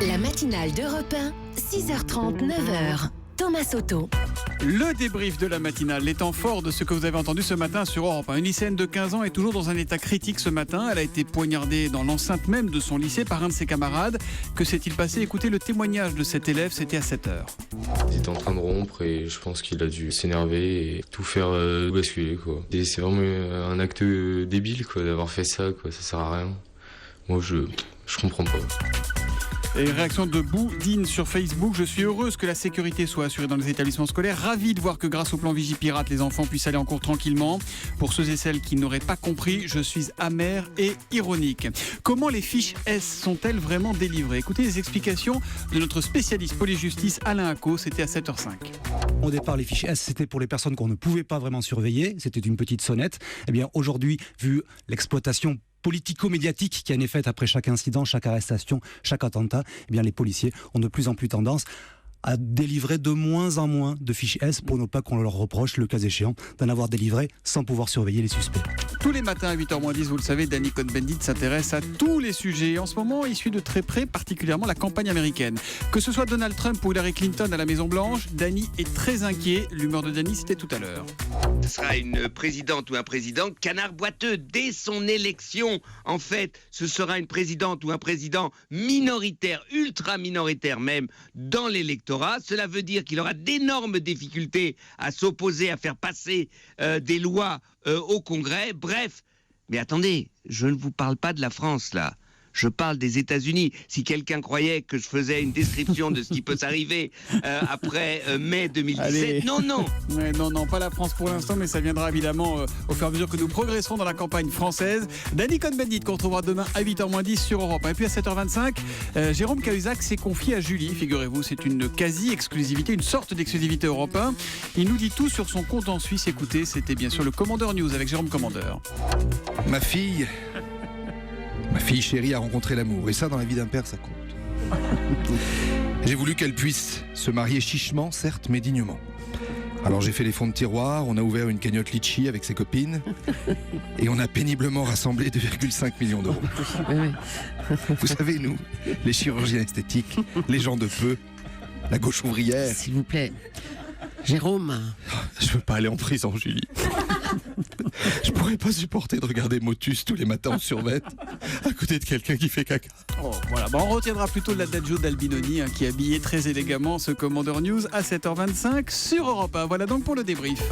La matinale d'Europe 1, 6h30, 9h. Thomas Soto. Le débrief de la matinale, les temps forts de ce que vous avez entendu ce matin sur Europe 1. Une lycéenne de 15 ans est toujours dans un état critique ce matin. Elle a été poignardée dans l'enceinte même de son lycée par un de ses camarades. Que s'est-il passé? Écoutez le témoignage de cet élève, c'était à 7h. Il était en train de rompre et je pense qu'il a dû s'énerver et tout faire basculer, quoi. Et c'est vraiment un acte débile, quoi, d'avoir fait ça, quoi. Ça sert à rien. Moi, je comprends pas. Et réaction de Boudine sur Facebook. Je suis heureuse que la sécurité soit assurée dans les établissements scolaires. Ravi de voir que grâce au plan Vigipirate, les enfants puissent aller en cours tranquillement. Pour ceux et celles qui n'auraient pas compris, je suis amère et ironique. Comment les fiches S sont-elles vraiment délivrées? Écoutez les explications de notre spécialiste police-justice Alain Acco. C'était à 7h05. Au départ, les fiches S, c'était pour les personnes qu'on ne pouvait pas vraiment surveiller. C'était une petite sonnette. Eh bien, aujourd'hui, vu l'exploitation politico-médiatique qui en est faite après chaque incident, chaque arrestation, chaque attentat, eh bien les policiers ont de plus en plus tendance à délivrer de moins en moins de fiches S pour ne pas qu'on leur reproche, le cas échéant, d'en avoir délivré sans pouvoir surveiller les suspects. Tous les matins à 8h10, vous le savez, Danny Cohn-Bendit s'intéresse à tous les sujets. En ce moment, il suit de très près, particulièrement la campagne américaine. Que ce soit Donald Trump ou Hillary Clinton à la Maison-Blanche, Danny est très inquiet. L'humeur de Danny, c'était tout à l'heure. Ce sera une présidente ou un président canard boiteux dès son élection. En fait, ce sera une présidente ou un président minoritaire, ultra minoritaire même, dans l'électorat. Cela veut dire qu'il aura d'énormes difficultés à s'opposer, à faire passer des lois au Congrès. Bref, mais attendez, je ne vous parle pas de la France là. Je parle des États-Unis. Si quelqu'un croyait que je faisais une description de ce qui peut s'arriver après mai 2017, Allez. non. Ouais, non, pas la France pour l'instant, mais ça viendra évidemment au fur et à mesure que nous progresserons dans la campagne française. Danny Cohn-Bendit qu'on retrouvera demain à 8h10 sur Europe 1. Et puis à 7h25, Jérôme Cahuzac s'est confié à Julie, figurez-vous. C'est une quasi-exclusivité, une sorte d'exclusivité Europe 1. Il nous dit tout sur son compte en Suisse. Écoutez, c'était bien sûr le Commandeur News avec Jérôme Commandeur. Ma fille chérie a rencontré l'amour, et ça, dans la vie d'un père, ça compte. J'ai voulu qu'elle puisse se marier chichement, certes, mais dignement. Alors j'ai fait les fonds de tiroir, on a ouvert une cagnotte litchi avec ses copines, et on a péniblement rassemblé 2,5 millions d'euros. Vous savez, nous, les chirurgiens esthétiques, les gens de peu, la gauche ouvrière... S'il vous plaît, Jérôme. Je veux pas aller en prison, Julie. Je pourrais pas supporter de regarder Motus tous les matins en survêt à côté de quelqu'un qui fait caca. Oh, voilà. On retiendra plutôt l'adagio d'Albinoni qui habillait très élégamment ce Commandeur News à 7h25 sur Europe 1. Voilà donc pour le débrief.